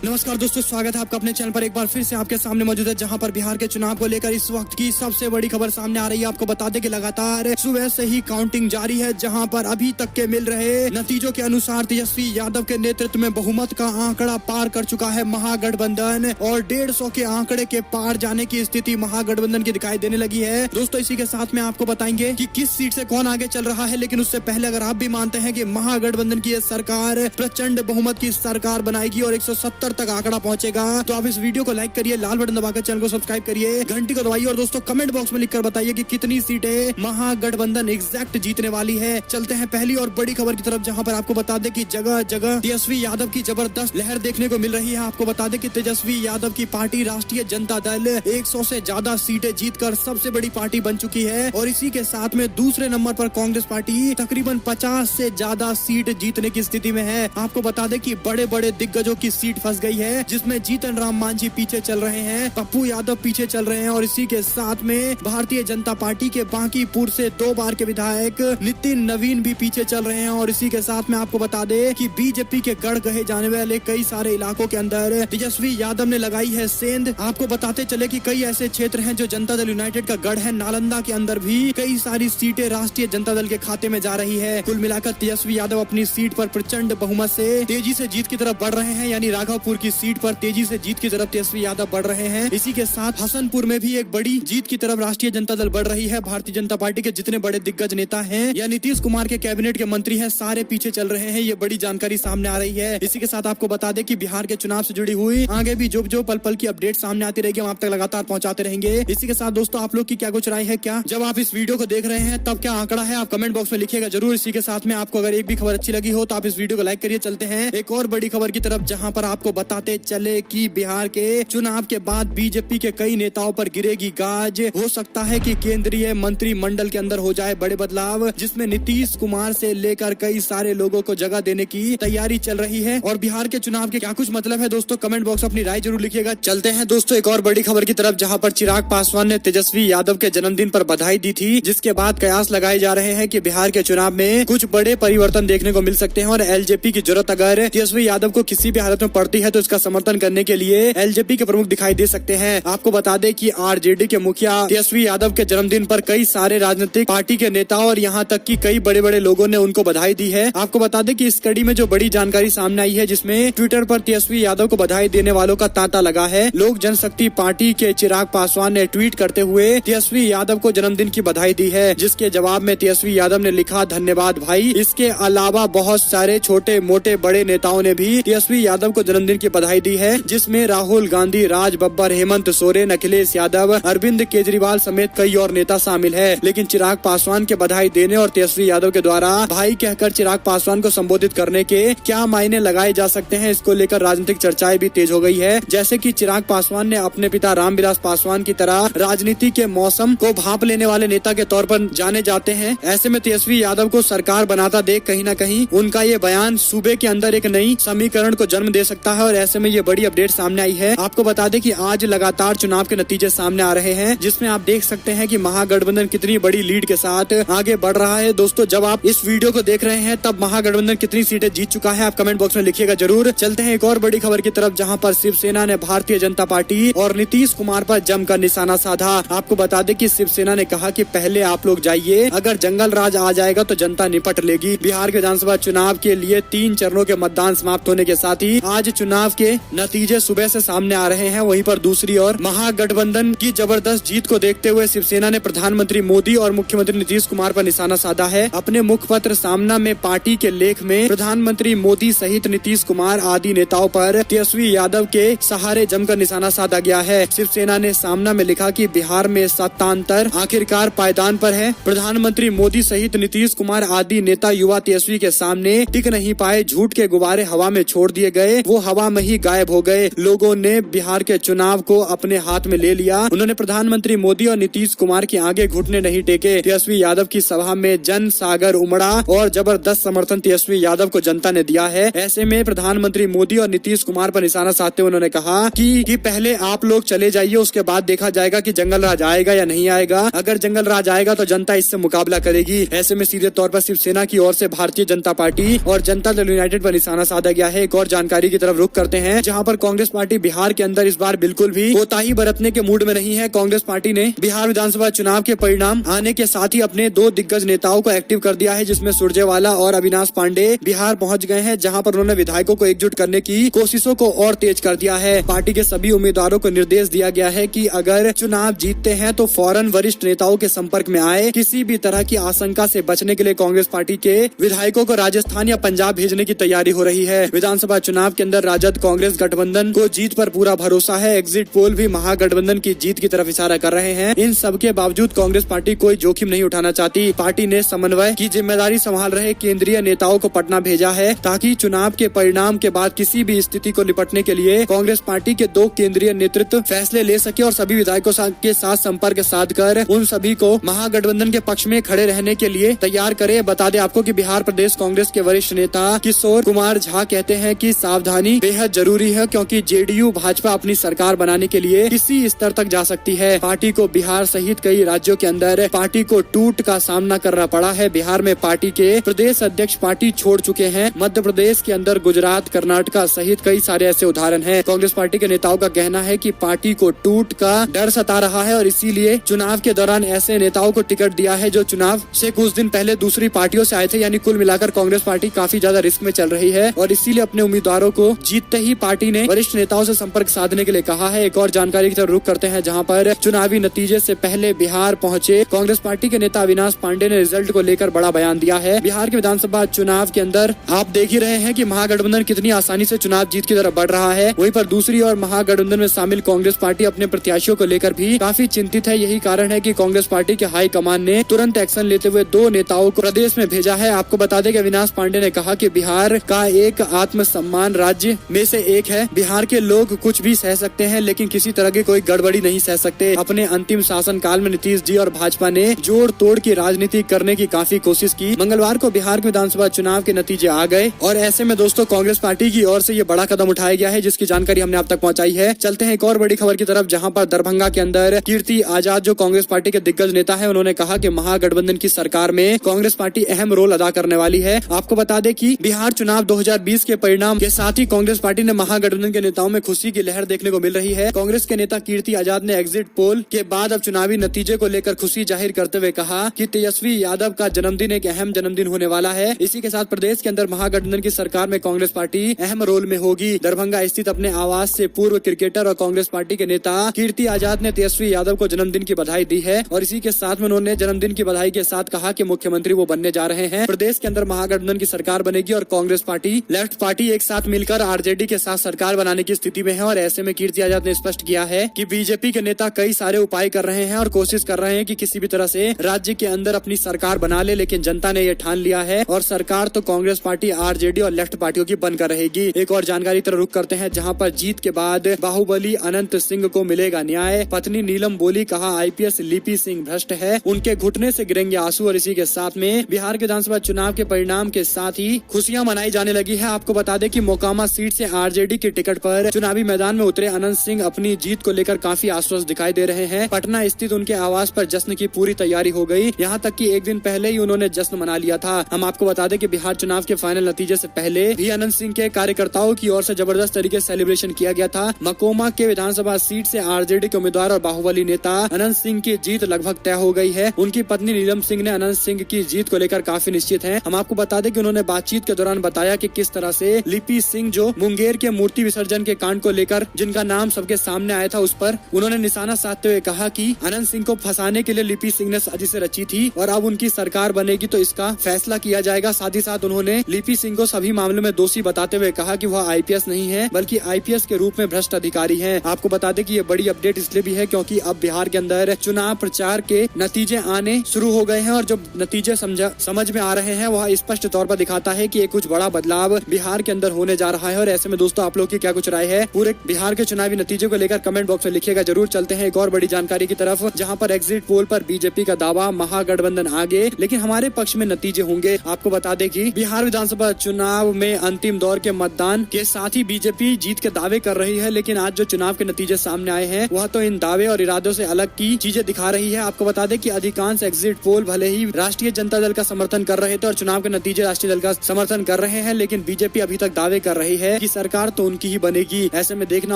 नमस्कार दोस्तों, स्वागत है आपका अपने चैनल पर। एक बार फिर से आपके सामने मौजूद है, जहां पर बिहार के चुनाव को लेकर इस वक्त की सबसे बड़ी खबर सामने आ रही है। आपको बता दें कि लगातार सुबह से ही काउंटिंग जारी है, जहां पर अभी तक के मिल रहे नतीजों के अनुसार तेजस्वी यादव के नेतृत्व में बहुमत का आंकड़ा पार कर चुका है महागठबंधन, और 150 के आंकड़े के पार जाने की स्थिति महागठबंधन की दिखाई देने लगी है। दोस्तों, इसी के साथ में आपको बताएंगे कि किस सीट से कौन आगे चल रहा है, लेकिन उससे पहले अगर आप भी मानते हैं कि महागठबंधन की सरकार प्रचंड बहुमत की सरकार बनाएगी और 170 तक आंकड़ा पहुंचेगा, तो आप इस वीडियो को लाइक करिए, लाल बटन दबाकर चैनल को सब्सक्राइब करिए, घंटी को दबाइए और दोस्तों कमेंट बॉक्स में लिखकर बताइए कि कितनी सीटें महागठबंधन एग्जैक्ट जीतने वाली है। चलते हैं पहली और बड़ी खबर की तरफ, जहां पर आपको बता दें कि जगह जगह तेजस्वी यादव की जबरदस्त लहर देखने को मिल रही है। आपको बता दें कि तेजस्वी यादव की पार्टी राष्ट्रीय जनता दल 100 से ज्यादा सीटें जीतकर सबसे बड़ी पार्टी बन चुकी है, और इसी के साथ में दूसरे नंबर पर कांग्रेस पार्टी तकरीबन 50 से ज्यादा सीट जीतने की स्थिति में है। आपको बता दें कि बड़े बड़े दिग्गजों की सीट फंस गई है, जिसमें जीतन राम मांझी पीछे चल रहे हैं, पप्पू यादव पीछे चल रहे हैं, और इसी के साथ में भारतीय जनता पार्टी के बांकीपुर से 2 बार के विधायक नितिन नवीन भी पीछे चल रहे हैं। और इसी के साथ में आपको बता दें कि बीजेपी के गढ़ कहे जाने वाले कई सारे इलाकों के अंदर तेजस्वी यादव ने लगाई है सेंध। आपको बताते चले कि कई ऐसे क्षेत्र हैं जो जनता दल यूनाइटेड का गढ़ है। नालंदा के अंदर भी कई सारी सीटें राष्ट्रीय जनता दल के खाते में जा रही है। कुल मिलाकर तेजस्वी यादव अपनी सीट पर प्रचंड बहुमत से तेजी से जीत की तरफ बढ़ रहे हैं, यानी राघवपुर की सीट पर तेजी से जीत की तरफ तेजस्वी यादव बढ़ रहे हैं। इसी के साथ हसनपुर में भी एक बड़ी जीत की तरफ राष्ट्रीय जनता दल बढ़ रही है। भारतीय जनता पार्टी के जितने बड़े दिग्गज नेता हैं या नीतीश कुमार के कैबिनेट के मंत्री हैं, सारे पीछे चल रहे हैं। ये बड़ी जानकारी सामने आ रही है। इसी के साथ आपको बता दें कि बिहार के चुनाव से जुड़ी हुई आगे भी जो पल पल की अपडेट सामने आती रहेगी, हम आप तक लगातार पहुंचाते रहेंगे। इसी के साथ दोस्तों, आप लोग की क्या कुछ राय है, क्या जब आप इस वीडियो को देख रहे हैं तब क्या आंकड़ा है, आप कमेंट बॉक्स में लिखिएगा जरूर। इसी के साथ में आपको अगर एक भी खबर अच्छी लगी हो तो आप इस वीडियो को लाइक करिए। चलते हैं एक और बड़ी खबर की तरफ, जहां पर आपको बताते चले कि बिहार के चुनाव के बाद बीजेपी के कई नेताओं पर गिरेगी गाज। हो सकता है कि केंद्रीय मंत्रिमंडल के अंदर हो जाए बड़े बदलाव, जिसमें नीतीश कुमार से लेकर कई सारे लोगों को जगह देने की तैयारी चल रही है। और बिहार के चुनाव के क्या कुछ मतलब है दोस्तों, कमेंट बॉक्स में अपनी राय जरूर लिखिएगा। चलते हैं दोस्तों एक और बड़ी खबर की तरफ, जहां पर चिराग पासवान ने तेजस्वी यादव के जन्मदिन पर बधाई दी थी, जिसके बाद कयास लगाए जा रहे हैं कि बिहार के चुनाव में कुछ बड़े परिवर्तन देखने को मिल सकते हैं। और एलजेपी की जरूरत अगर तेजस्वी यादव को किसी भी हालत में पड़ती है तो इसका समर्थन करने के लिए एलजेपी के प्रमुख दिखाई दे सकते हैं। आपको बता दें कि आरजेडी के मुखिया तेजस्वी यादव के जन्मदिन पर कई सारे राजनीतिक पार्टी के नेता और यहां तक कि कई बड़े बड़े लोगों ने उनको बधाई दी है। आपको बता दें कि इस कड़ी में जो बड़ी जानकारी सामने आई है, जिसमें ट्विटर पर तेजस्वी यादव को बधाई देने वालों का तांता लगा है। लोक जनशक्ति पार्टी के चिराग पासवान ने ट्वीट करते हुए तेजस्वी यादव को जन्मदिन की बधाई दी है, जिसके जवाब में तेजस्वी यादव ने लिखा, धन्यवाद भाई। इसके अलावा बहुत सारे छोटे मोटे बड़े नेताओं ने भी तेजस्वी यादव को जन्मदिन की बधाई दी है, जिसमें राहुल गांधी, राज बब्बर, हेमंत सोरेन, अखिलेश यादव, अरविंद केजरीवाल समेत कई और नेता शामिल है। लेकिन चिराग पासवान के बधाई देने और तेजस्वी यादव के द्वारा भाई कहकर चिराग पासवान को संबोधित करने के क्या मायने लगाए जा सकते हैं, इसको लेकर राजनीतिक चर्चाएं भी तेज हो गई है। जैसे कि चिराग पासवान ने अपने पिता रामविलास पासवान की तरह राजनीति के मौसम को भांप लेने वाले नेता के तौर पर जाने जाते हैं। ऐसे में तेजस्वी यादव को सरकार बनाता देख कहीं न कहीं उनका ये बयान सूबे के अंदर एक नई समीकरण को जन्म दे सकता है, और ऐसे में ये बड़ी अपडेट सामने आई है। आपको बता दें कि आज लगातार चुनाव के नतीजे सामने आ रहे हैं, जिसमें आप देख सकते हैं कि महागठबंधन कितनी बड़ी लीड के साथ आगे बढ़ रहा है। दोस्तों, जब आप इस वीडियो को देख रहे हैं तब महागठबंधन कितनी सीटें जीत चुका है, आप कमेंट बॉक्स में लिखिएगा जरूर। चलते हैं एक और बड़ी खबर की तरफ, जहां पर शिवसेना ने भारतीय जनता पार्टी और नीतीश कुमार पर जमकर निशाना साधा। आपको बता दें कि शिवसेना ने कहा कि पहले आप लोग जाइए, अगर जंगल राज आ जाएगा तो जनता निपट लेगी। बिहार के विधानसभा चुनाव के लिए 3 चरणों के मतदान समाप्त होने के साथ ही आज चुनाव के नतीजे सुबह से सामने आ रहे हैं। वहीं पर दूसरी ओर महागठबंधन की जबरदस्त जीत को देखते हुए शिवसेना ने प्रधानमंत्री मोदी और मुख्यमंत्री नीतीश कुमार पर निशाना साधा है। अपने मुखपत्र सामना में पार्टी के लेख में प्रधानमंत्री मोदी सहित नीतीश कुमार आदि नेताओं पर तेजस्वी यादव के सहारे जमकर निशाना साधा गया है। शिवसेना ने सामना में लिखा कि बिहार में सत्तांतर आखिरकार पायदान पर है। प्रधानमंत्री मोदी सहित नीतीश कुमार आदि नेता युवा तेजस्वी के सामने टिक नहीं पाए, झूठ के गुब्बारे हवा में छोड़ दिए गए, वो हवा में ही गायब हो गए। लोगों ने बिहार के चुनाव को अपने हाथ में ले लिया। उन्होंने प्रधानमंत्री मोदी और नीतीश कुमार के आगे घुटने नहीं टेके। तेजस्वी यादव की सभा में जन सागर उमड़ा और जबरदस्त समर्थन तेजस्वी यादव को जनता ने दिया है। ऐसे में प्रधानमंत्री मोदी और नीतीश कुमार पर निशाना साधते हुए उन्होंने कहा कि पहले आप लोग चले जाइए, उसके बाद देखा जाएगा कि जंगल राज आएगा या नहीं आएगा। अगर जंगल राज आएगा तो जनता इससे मुकाबला करेगी। ऐसे में सीधे तौर पर शिवसेना की ओर से भारतीय जनता पार्टी और जनता दल यूनाइटेड पर निशाना साधा गया है। एक और जानकारी की तरफ रुख रुख करते हैं, जहां पर कांग्रेस पार्टी बिहार के अंदर इस बार बिल्कुल भी कोताही बरतने के मूड में नहीं है। कांग्रेस पार्टी ने बिहार विधानसभा चुनाव के परिणाम आने के साथ ही अपने 2 दिग्गज नेताओं को एक्टिव कर दिया है, जिसमें सुरजेवाला और अविनाश पांडे बिहार पहुंच गए हैं, जहां पर उन्होंने विधायकों को एकजुट करने की कोशिशों को और तेज कर दिया है। पार्टी के सभी उम्मीदवारों को निर्देश दिया गया है कि अगर चुनाव जीतते हैं तो फौरन वरिष्ठ नेताओं के संपर्क में आए। किसी भी तरह की आशंका से बचने के लिए कांग्रेस पार्टी के विधायकों को राजस्थान या पंजाब भेजने की तैयारी हो रही है। विधानसभा चुनाव के अंदर राजद कांग्रेस गठबंधन को जीत पर पूरा भरोसा है। एग्जिट पोल भी महागठबंधन की जीत की तरफ इशारा कर रहे हैं। इन सब के बावजूद कांग्रेस पार्टी कोई जोखिम नहीं उठाना चाहती। पार्टी ने समन्वय की जिम्मेदारी संभाल रहे केंद्रीय नेताओं को पटना भेजा है, ताकि चुनाव के परिणाम के बाद किसी भी स्थिति को निपटने के लिए कांग्रेस पार्टी के 2 केंद्रीय नेतृत्व फैसले ले सके और सभी विधायकों के साथ संपर्क साध कर उन सभी को महागठबंधन के पक्ष में खड़े रहने के लिए तैयार करे। बता दें आपको कि बिहार प्रदेश कांग्रेस के वरिष्ठ नेता किशोर कुमार झा कहते हैं कि सावधानी बेहद जरूरी है, क्योंकि जेडीयू भाजपा अपनी सरकार बनाने के लिए किसी स्तर तक जा सकती है। पार्टी को बिहार सहित कई राज्यों के अंदर पार्टी को टूट का सामना करना पड़ा है। बिहार में पार्टी के प्रदेश अध्यक्ष पार्टी छोड़ चुके हैं। मध्य प्रदेश के अंदर गुजरात, कर्नाटका सहित कई सारे ऐसे उदाहरण हैं। कांग्रेस पार्टी के नेताओं का कहना है कि पार्टी को टूट का डर सता रहा है और इसीलिए चुनाव के दौरान ऐसे नेताओं को टिकट दिया है जो चुनाव से कुछ दिन पहले दूसरी पार्टियों से आए थे। यानी कुल मिलाकर कांग्रेस पार्टी काफी ज्यादा रिस्क में चल रही है और इसीलिए अपने उम्मीदवारों को जीतते ही पार्टी ने वरिष्ठ नेताओं से संपर्क साधने के लिए कहा है। एक और जानकारी की तरफ रुख करते हैं, जहां पर चुनावी नतीजे से पहले बिहार पहुंचे कांग्रेस पार्टी के नेता अविनाश पांडे ने रिजल्ट को लेकर बड़ा बयान दिया है। बिहार के विधानसभा चुनाव के अंदर आप देख ही रहे हैं कि महागठबंधन कितनी आसानी से चुनाव जीत की तरफ बढ़ रहा है। वहीं पर दूसरी ओर महागठबंधन में शामिल कांग्रेस पार्टी अपने प्रत्याशियों को लेकर भी काफी चिंतित है। यही कारण है कि कांग्रेस पार्टी के हाई कमान ने तुरंत एक्शन लेते हुए 2 नेताओं को प्रदेश में भेजा है। आपको बता दें कि अविनाश पांडे ने कहा कि बिहार का एक आत्मसम्मान राज्य में से एक है। बिहार के लोग कुछ भी सह सकते हैं, लेकिन किसी तरह की कोई गड़बड़ी नहीं सह सकते। अपने अंतिम शासन काल में नीतीश जी और भाजपा ने जोड़ तोड़ की राजनीति करने की काफी कोशिश की। मंगलवार को बिहार के विधानसभा चुनाव के नतीजे आ गए और ऐसे में दोस्तों कांग्रेस पार्टी की ओर से ये बड़ा कदम उठाया गया है, जिसकी जानकारी हमने आप तक पहुंचाई है। चलते हैं एक और बड़ी खबर की तरफ, जहां पर दरभंगा के अंदर कीर्ति आजाद जो कांग्रेस पार्टी के दिग्गज नेता है, उन्होंने कहा कि महागठबंधन की सरकार में कांग्रेस पार्टी अहम रोल अदा करने वाली है। आपको बता दें कि बिहार चुनाव 2020 के परिणाम के साथ ही कांग्रेस पार्टी ने महागठबंधन के नेताओं में खुशी की लहर देखने को मिल रही है। कांग्रेस के नेता कीर्ति आजाद ने एग्जिट पोल के बाद अब चुनावी नतीजे को लेकर खुशी जाहिर करते हुए कहा कि तेजस्वी यादव का जन्मदिन एक अहम जन्मदिन होने वाला है। इसी के साथ प्रदेश के अंदर महागठबंधन की सरकार में कांग्रेस पार्टी अहम रोल में होगी। दरभंगा स्थित अपने आवास से पूर्व क्रिकेटर और कांग्रेस पार्टी के नेता कीर्ति आजाद ने तेजस्वी यादव को जन्मदिन की बधाई दी है और इसी के साथ में उन्होंने जन्मदिन की बधाई के साथ कहा कि मुख्यमंत्री वो बनने जा रहे हैं। प्रदेश के अंदर महागठबंधन की सरकार बनेगी और कांग्रेस पार्टी, लेफ्ट पार्टी एक साथ मिलकर आरजेडी के साथ सरकार बनाने की स्थिति में है। और ऐसे में कीर्ति आजाद ने स्पष्ट किया है कि बीजेपी के नेता कई सारे उपाय कर रहे हैं और कोशिश कर रहे हैं कि किसी भी तरह से राज्य के अंदर अपनी सरकार बना ले, लेकिन जनता ने ये ठान लिया है और सरकार तो कांग्रेस पार्टी, आरजेडी और लेफ्ट पार्टियों की बनकर रहेगी। एक और जानकारी तरफ रुख करते हैं, जहां पर जीत के बाद बाहुबली अनंत सिंह को मिलेगा न्याय। पत्नी नीलम बोली, कहा आईपीएस लिपि सिंह भ्रष्ट है, उनके घुटने से गिरेंगे आंसू। और इसी के साथ में बिहार के विधानसभा चुनाव के परिणाम के साथ ही खुशियां मनाई जाने लगी है। आपको बता दें कि मोकामा सीट से आरजेडी की टिकट पर चुनावी मैदान में उतरे अनंत सिंह अपनी जीत को लेकर काफी आश्वस्त दिखाई दे रहे हैं। पटना स्थित उनके आवास पर जश्न की पूरी तैयारी हो गई, यहाँ तक कि एक दिन पहले ही उन्होंने जश्न मना लिया था। हम आपको बता दें कि बिहार चुनाव के फाइनल नतीजे से पहले भी अनंत सिंह के कार्यकर्ताओं की ओर से जबरदस्त तरीके से सेलिब्रेशन किया गया था। मकोमा के विधानसभा सीट से आरजेडी के उम्मीदवार और बाहुबली नेता अनंत सिंह की जीत लगभग तय हो गई है। उनकी पत्नी नीलम सिंह ने अनंत सिंह की जीत को लेकर काफी निश्चित हैं। हम आपको बता दें कि उन्होंने बातचीत के दौरान बताया कि किस तरह से लिपि सिंह जो मुंगेर के मूर्ति विसर्जन के कांड को लेकर जिनका नाम सबके सामने आया था, उस पर उन्होंने निशाना साधते हुए कहा कि अनंत सिंह को फंसाने के लिए लिपि सिंह ने साजिश रची थी और अब उनकी सरकार बनेगी तो इसका फैसला किया जाएगा। साथ ही साथ उन्होंने लिपि सिंह को सभी मामलों में दोषी बताते हुए कहा कि वह आईपीएस नहीं है बल्कि आईपीएस के रूप में भ्रष्ट अधिकारी हैं। आपको बता दें कि ये बड़ी अपडेट इसलिए भी है क्योंकि अब बिहार के अंदर चुनाव प्रचार के नतीजे आने शुरू हो गए हैं और जो नतीजे समझ में आ रहे हैं वह स्पष्ट तौर पर दिखाता है कि कुछ बड़ा बदलाव बिहार के अंदर होने जा रहा है। और ऐसे में दोस्तों आप लोग की क्या कुछ राय है पूरे बिहार के चुनावी नतीजे को लेकर कमेंट बॉक्स में लिखिएगा जरूर। चलते हैं एक और बड़ी जानकारी की तरफ, जहां पर एग्जिट पोल पर बीजेपी का दावा महागठबंधन आगे लेकिन हमारे पक्ष में नतीजे होंगे। आपको बता दें कि बिहार विधानसभा चुनाव में अंतिम दौर के मतदान के साथ ही बीजेपी जीत के दावे कर रही है, लेकिन आज जो चुनाव के नतीजे सामने आए हैं वह तो इन दावे और इरादों से अलग की चीजें दिखा रही है। आपको बता दें कि अधिकांश एग्जिट पोल भले ही राष्ट्रीय जनता दल का समर्थन कर रहे थे और चुनाव के नतीजे राष्ट्रीय दल का समर्थन कर रहे हैं, लेकिन बीजेपी अभी तक दावे कर रही है है कि सरकार तो उनकी ही बनेगी। ऐसे में देखना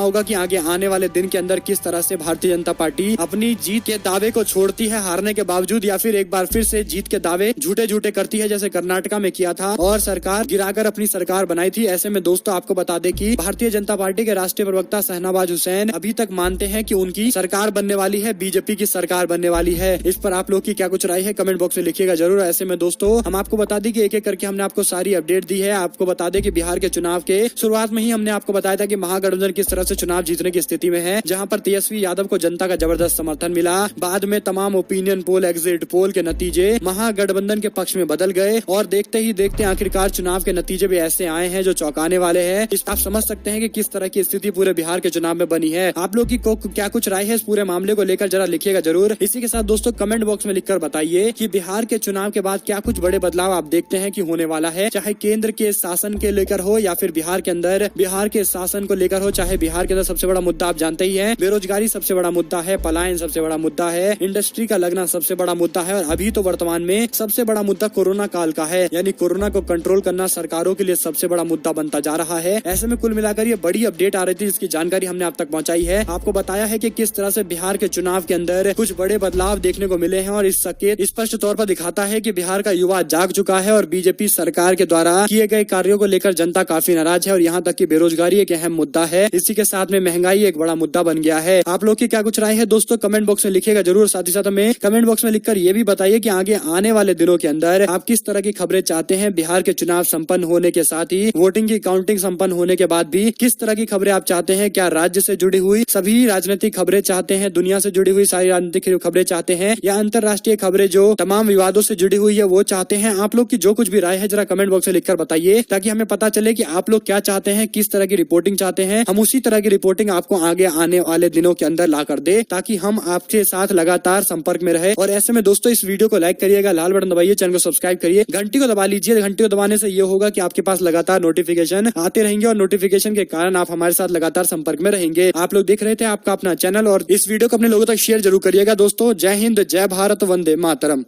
होगा कि आगे आने वाले दिन के अंदर किस तरह से भारतीय जनता पार्टी अपनी जीत के दावे को छोड़ती है हारने के बावजूद, या फिर एक बार फिर से जीत के दावे झूठे झूठे करती है जैसे कर्नाटका में किया था और सरकार गिराकर अपनी सरकार बनाई थी। ऐसे में दोस्तों आपको बता दें कि भारतीय जनता पार्टी के राष्ट्रीय प्रवक्ता शहनवाज हुसैन अभी तक मानते हैं कि उनकी सरकार बनने वाली है, बीजेपी की सरकार बनने वाली है। इस पर आप लोग की क्या कुछ राय है कमेंट बॉक्स में लिखिएगा जरूर। ऐसे में दोस्तों हम आपको बता दें कि एक एक करके हमने आपको सारी अपडेट दी है। आपको बता दें कि बिहार के चुनाव के शुरुआत में ही हमने आपको बताया था कि महागठबंधन किस तरह से चुनाव जीतने की स्थिति में है, जहां पर तेजस्वी यादव को जनता का जबरदस्त समर्थन मिला। बाद में तमाम ओपिनियन पोल, एग्जिट पोल के नतीजे महागठबंधन के पक्ष में बदल गए और देखते ही देखते आखिरकार चुनाव के नतीजे भी ऐसे आए हैं जो चौंकाने वाले हैं। इस आप समझ सकते हैं कि किस तरह की स्थिति पूरे बिहार के चुनाव में बनी है। आप लोग की क्या कुछ राय है इस पूरे मामले को लेकर जरा लिखिएगा जरूर। इसी के साथ दोस्तों कमेंट बॉक्स में लिखकर बताइए कि बिहार के चुनाव के बाद क्या कुछ बड़े बदलाव आप देखते हैं कि होने वाला है, चाहे केंद्र के शासन के लेकर हो या फिर बिहार के अंदर बिहार के शासन को लेकर हो। चाहे बिहार के अंदर सबसे बड़ा मुद्दा आप जानते ही है, बेरोजगारी सबसे बड़ा मुद्दा है, पलायन सबसे बड़ा मुद्दा है, इंडस्ट्री का लगना सबसे बड़ा मुद्दा है और अभी तो वर्तमान में सबसे बड़ा मुद्दा कोरोना काल का है, यानी कोरोना को कंट्रोल करना सरकारों के लिए सबसे बड़ा मुद्दा बनता जा रहा है। ऐसे में कुल मिलाकर ये बड़ी अपडेट आ रही थी, इसकी जानकारी हमने आप तक पहुंचाई है। आपको बताया है कि किस तरह से बिहार के चुनाव के अंदर कुछ बड़े बदलाव देखने को मिले हैं और इस संकेत स्पष्ट तौर पर दिखाता है कि बिहार का युवा जाग चुका है और बीजेपी सरकार के द्वारा किए गए कार्यों को लेकर जनता काफी नाराज है और यहाँ तक कि बेरोजगारी एक अहम मुद्दा है। इसी के साथ में महंगाई एक बड़ा मुद्दा बन गया है। आप लोग की क्या कुछ राय है दोस्तों कमेंट बॉक्स में लिखिएगा जरूर। साथ ही साथ हमें कमेंट बॉक्स में लिखकर ये भी बताइए कि आगे आने वाले दिनों के अंदर आप किस तरह की खबरें चाहते हैं। बिहार के चुनाव संपन्न होने के साथ ही वोटिंग की काउंटिंग संपन्न होने के बाद भी किस तरह की खबरें आप चाहते हैं। क्या राज्य से जुड़ी हुई सभी राजनीतिक खबरें चाहते हैं, दुनिया से जुड़ी हुई सारी राजनीतिक खबरें चाहते हैं, या अंतरराष्ट्रीय खबरें जो तमाम विवादों से जुड़ी हुई है वो चाहते हैं। आप लोग की जो कुछ भी राय है जरा कमेंट बॉक्स में लिखकर बताइए ताकि हमें पता चले कि आप लोग क्या चाहते हैं, किस तरह की रिपोर्टिंग चाहते हैं। हम उसी तरह की रिपोर्टिंग आपको आगे आने वाले दिनों के अंदर ला कर दे ताकि हम आपके साथ लगातार संपर्क में रहे। और ऐसे में दोस्तों इस वीडियो को लाइक करिएगा, लाल बटन दबाइए, चैनल को सब्सक्राइब करिए, घंटी को दबा लीजिए। घंटी को दबाने से ये होगा कि आपके पास लगातार नोटिफिकेशन आते रहेंगे और नोटिफिकेशन के कारण आप हमारे साथ लगातार संपर्क में रहेंगे। आप लोग देख रहे थे आपका अपना चैनल और इस वीडियो को अपने लोगों तक शेयर जरूर करिएगा दोस्तों। जय हिंद, जय भारत, वंदे मातरम।